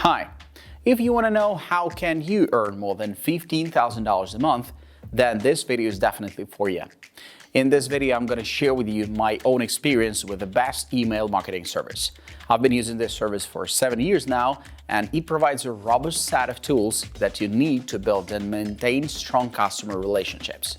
Hi, if you want to know how can you earn more than $15,000 a month, then this video is definitely for you. In this video, I'm going to share with you my own experience with the best email marketing service. I've been using this service for 7 years now, and it provides a robust set of tools that you need to build and maintain strong customer relationships.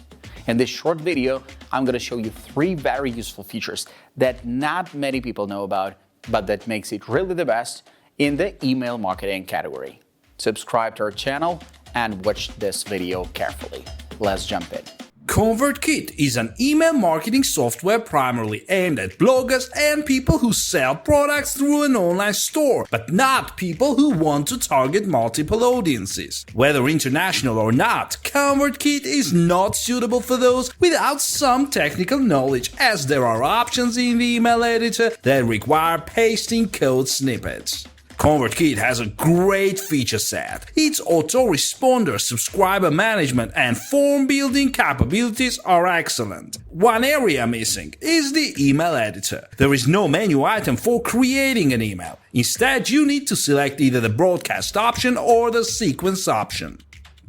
In this short video, I'm going to show you 3 very useful features that not many people know about, but that makes it really the best in the email marketing category. Subscribe to our channel and watch this video carefully. Let's jump in. ConvertKit is an email marketing software primarily aimed at bloggers and people who sell products through an online store, but not people who want to target multiple audiences. Whether international or not, ConvertKit is not suitable for those without some technical knowledge, as there are options in the email editor that require pasting code snippets. ConvertKit has a great feature set. Its autoresponder, subscriber management, and form building capabilities are excellent. One area missing is the email editor. There is no menu item for creating an email. Instead, you need to select either the broadcast option or the sequence option.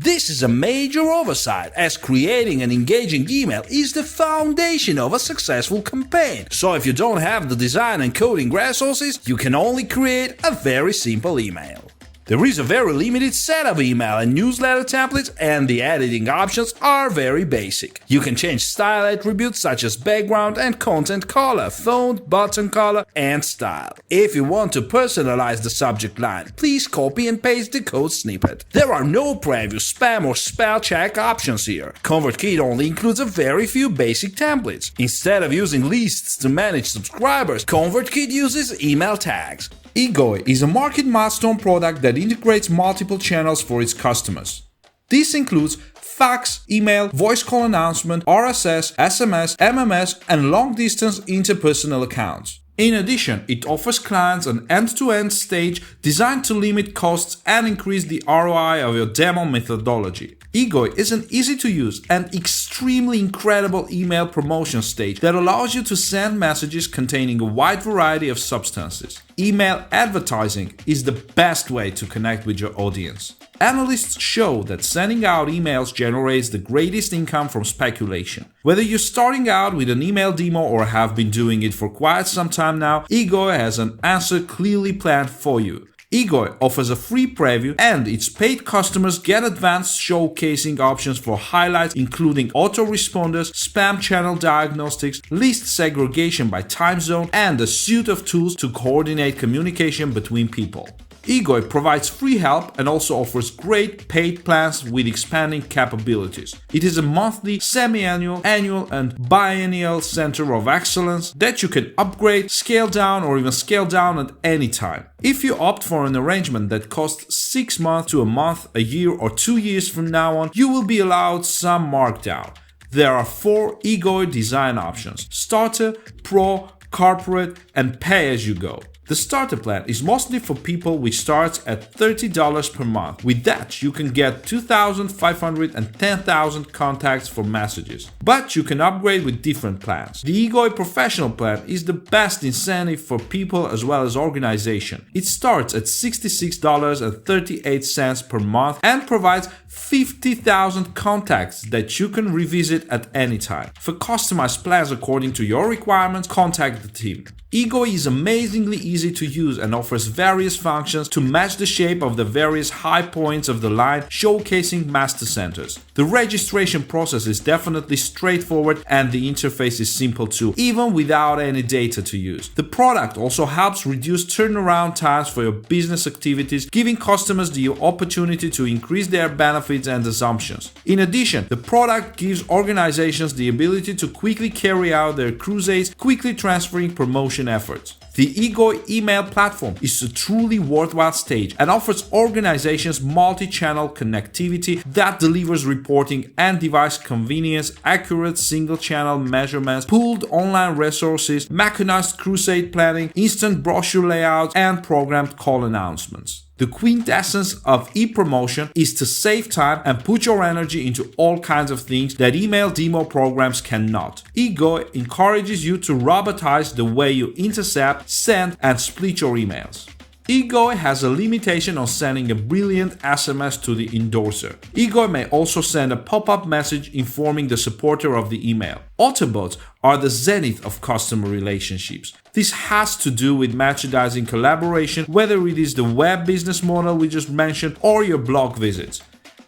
This is a major oversight, as creating an engaging email is the foundation of a successful campaign. So if you don't have the design and coding resources, you can only create a very simple email. There is a very limited set of email and newsletter templates, and the editing options are very basic. You can change style attributes such as background and content color, font, button color, and style. If you want to personalize the subject line, please copy and paste the code snippet. There are no preview, spam, or spell check options here. ConvertKit only includes a very few basic templates. Instead of using lists to manage subscribers, ConvertKit uses email tags. Egoi is a market milestone product that integrates multiple channels for its customers. This includes fax, email, voice call announcement, RSS, SMS, MMS, and long-distance interpersonal accounts. In addition, it offers clients an end-to-end stage designed to limit costs and increase the ROI of your demo methodology. Egoi is an easy-to-use and extremely incredible email promotion stage that allows you to send messages containing a wide variety of substances. Email advertising is the best way to connect with your audience. Analysts show that sending out emails generates the greatest income from speculation. Whether you're starting out with an email demo or have been doing it for quite some time now, Egoi has an answer clearly planned for you. Egoi offers a free preview, and its paid customers get advanced showcasing options for highlights including autoresponders, spam channel diagnostics, list segregation by time zone, and a suite of tools to coordinate communication between people. Egoi provides free help and also offers great paid plans with expanding capabilities. It is a monthly, semi-annual, annual, and biennial center of excellence that you can upgrade, scale down, or even scale down at any time. If you opt for an arrangement that costs 6 months to a month, a year, or 2 years from now on, you will be allowed some markdown. There are 4 Egoi design options: Starter, Pro, Corporate, and Pay As You Go. The starter plan is mostly for people which starts at $30 per month. With that, you can get 2,500 and 10,000 contacts for messages. But you can upgrade with different plans. The Egoi Professional plan is the best incentive for people as well as organization. It starts at $66.38 per month and provides 50,000 contacts that you can revisit at any time. For customized plans according to your requirements, contact the team. Egoi is amazingly easy to use and offers various functions to match the shape of the various high points of the line, showcasing master centers. The registration process is definitely straightforward and the interface is simple too, even without any data to use. The product also helps reduce turnaround times for your business activities, giving customers the opportunity to increase their benefits and assumptions. In addition, the product gives organizations the ability to quickly carry out their crusades, quickly transferring promotion efforts. The Egoi email platform is a truly worthwhile stage and offers organizations multi-channel connectivity that delivers reporting and device convenience, accurate single-channel measurements, pooled online resources, mechanized crusade planning, instant brochure layouts, and programmed call announcements. The quintessence of e-promotion is to save time and put your energy into all kinds of things that email demo programs cannot. Egoi encourages you to robotize the way you intercept, send, and split your emails. Egoi has a limitation on sending a brilliant SMS to the endorser. Egoi may also send a pop-up message informing the supporter of the email. Autobots are the zenith of customer relationships. This has to do with merchandising collaboration, whether it is the web business model we just mentioned or your blog visits.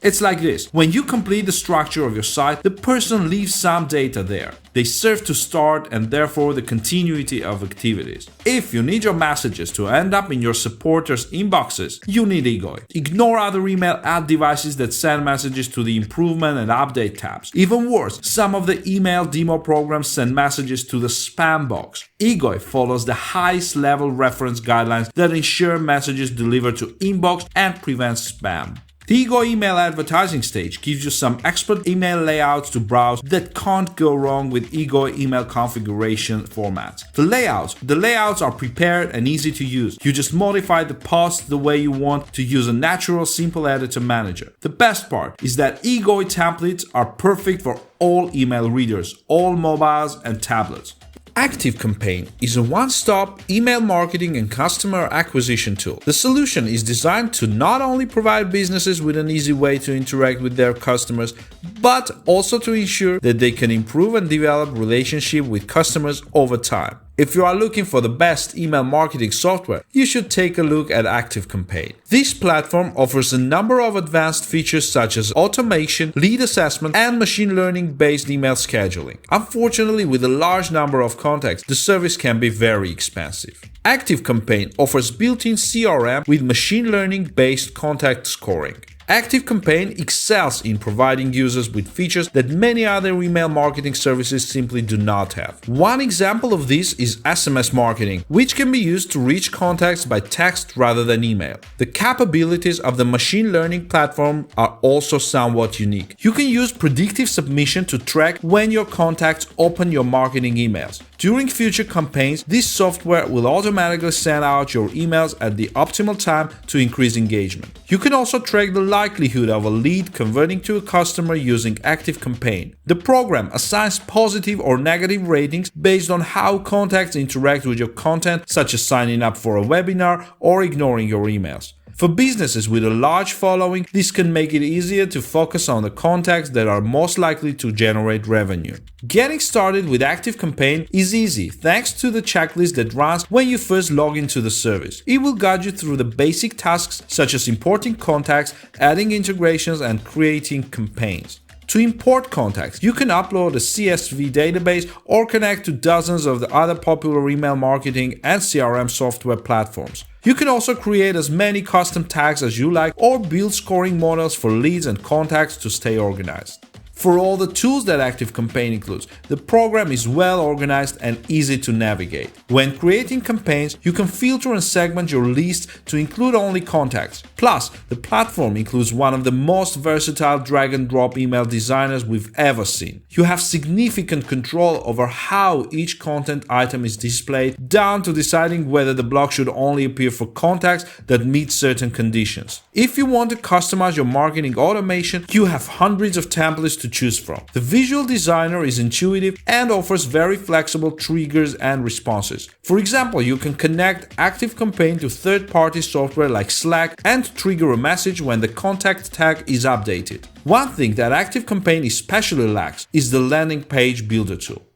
It's like this. When you complete the structure of your site, the person leaves some data there. They serve to start and therefore the continuity of activities. If you need your messages to end up in your supporters' inboxes, you need Egoi. Ignore other email ad devices that send messages to the improvement and update tabs. Even worse, some of the email demo programs send messages to the spam box. Egoi follows the highest level reference guidelines that ensure messages deliver to inbox and prevent spam. The Egoi email advertising stage gives you some expert email layouts to browse that can't go wrong with Egoi email configuration formats. The layouts are prepared and easy to use. You just modify the post the way you want to use a natural, simple editor manager. The best part is that Egoi templates are perfect for all email readers, all mobiles and tablets. ActiveCampaign is a one-stop email marketing and customer acquisition tool. The solution is designed to not only provide businesses with an easy way to interact with their customers, but also to ensure that they can improve and develop relationships with customers over time. If you are looking for the best email marketing software, you should take a look at ActiveCampaign. This platform offers a number of advanced features such as automation, lead assessment, and machine learning-based email scheduling. Unfortunately, with a large number of contacts, the service can be very expensive. ActiveCampaign offers built-in CRM with machine learning-based contact scoring. ActiveCampaign excels in providing users with features that many other email marketing services simply do not have. One example of this is SMS marketing, which can be used to reach contacts by text rather than email. The capabilities of the machine learning platform are also somewhat unique. You can use predictive submission to track when your contacts open your marketing emails. During future campaigns, this software will automatically send out your emails at the optimal time to increase engagement. You can also track the likelihood of a lead converting to a customer using ActiveCampaign. The program assigns positive or negative ratings based on how contacts interact with your content, such as signing up for a webinar or ignoring your emails. For businesses with a large following, this can make it easier to focus on the contacts that are most likely to generate revenue. Getting started with ActiveCampaign is easy thanks to the checklist that runs when you first log into the service. It will guide you through the basic tasks such as importing contacts, adding integrations, and creating campaigns. To import contacts, you can upload a CSV database or connect to dozens of the other popular email marketing and CRM software platforms. You can also create as many custom tags as you like or build scoring models for leads and contacts to stay organized. For all the tools that ActiveCampaign includes, the program is well organized and easy to navigate. When creating campaigns, you can filter and segment your list to include only contacts. Plus, the platform includes one of the most versatile drag-and-drop email designers we've ever seen. You have significant control over how each content item is displayed, down to deciding whether the block should only appear for contacts that meet certain conditions. If you want to customize your marketing automation, you have hundreds of templates to choose from. The visual designer is intuitive and offers very flexible triggers and responses. For example, you can connect ActiveCampaign to third-party software like Slack and trigger a message when the contact tag is updated. One thing that ActiveCampaign especially lacks is the landing page builder tool.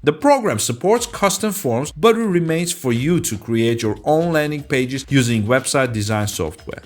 The program supports custom forms, but it remains for you to create your own landing pages using website design software.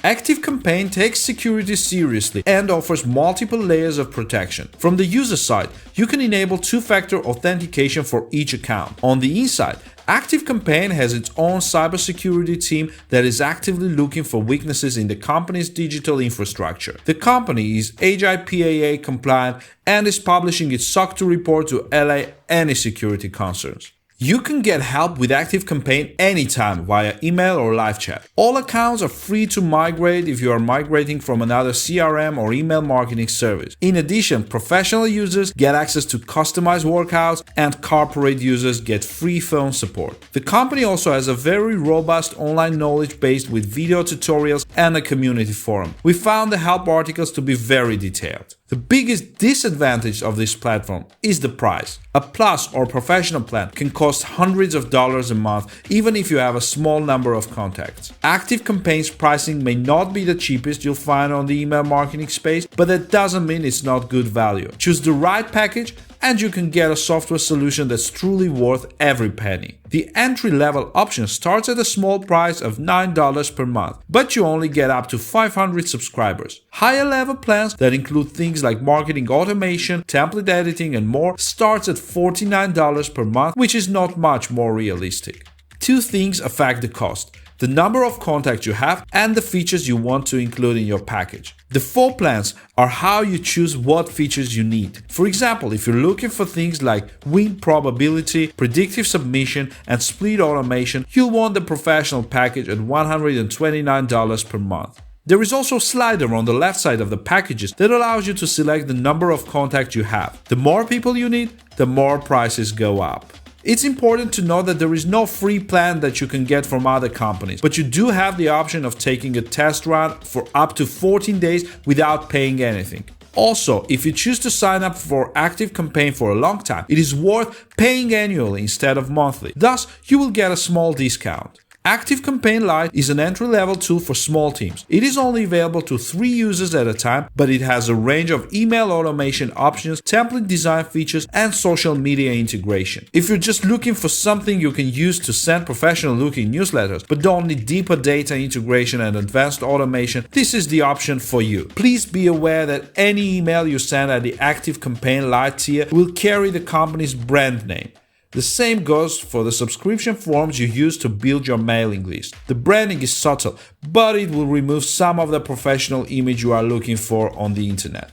ActiveCampaign takes security seriously and offers multiple layers of protection. From the user side, you can enable two-factor authentication for each account. On the inside, ActiveCampaign has its own cybersecurity team that is actively looking for weaknesses in the company's digital infrastructure. The company is AGI-PAA compliant and is publishing its SOC 2 report to allay any security concerns. You can get help with ActiveCampaign anytime via email or live chat. All accounts are free to migrate if you are migrating from another CRM or email marketing service. In addition, professional users get access to customized workouts and corporate users get free phone support. The company also has a very robust online knowledge base with video tutorials and a community forum. We found the help articles to be very detailed. The biggest disadvantage of this platform is the price. A Plus or professional plan can cost hundreds of dollars a month even if you have a small number of contacts. ActiveCampaign's pricing may not be the cheapest you'll find on the email marketing space, but that doesn't mean it's not good value. Choose the right package and you can get a software solution that's truly worth every penny. The entry-level option starts at a small price of $9 per month, but you only get up to 500 subscribers. Higher-level plans that include things like marketing automation, template editing, and more starts at $49 per month, which is not much more realistic. Two things affect the cost: the number of contacts you have and the features you want to include in your package. The 4 plans are how you choose what features you need. For example, if you're looking for things like win probability, predictive submission, and split automation, you'll want the professional package at $129 per month. There is also a slider on the left side of the packages that allows you to select the number of contacts you have. The more people you need, the more prices go up. It's important to know that there is no free plan that you can get from other companies, but you do have the option of taking a test run for up to 14 days without paying anything. Also, if you choose to sign up for ActiveCampaign for a long time, it is worth paying annually instead of monthly. Thus, you will get a small discount. ActiveCampaign Lite is an entry-level tool for small teams. It is only available to 3 users at a time, but it has a range of email automation options, template design features, and social media integration. If you're just looking for something you can use to send professional-looking newsletters, but don't need deeper data integration and advanced automation, this is the option for you. Please be aware that any email you send at the ActiveCampaign Lite tier will carry the company's brand name. The same goes for the subscription forms you use to build your mailing list. The branding is subtle, but it will remove some of the professional image you are looking for on the internet.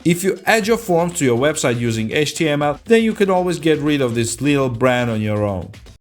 If you add your forms to your website using HTML, then you can always get rid of this little brand on your own.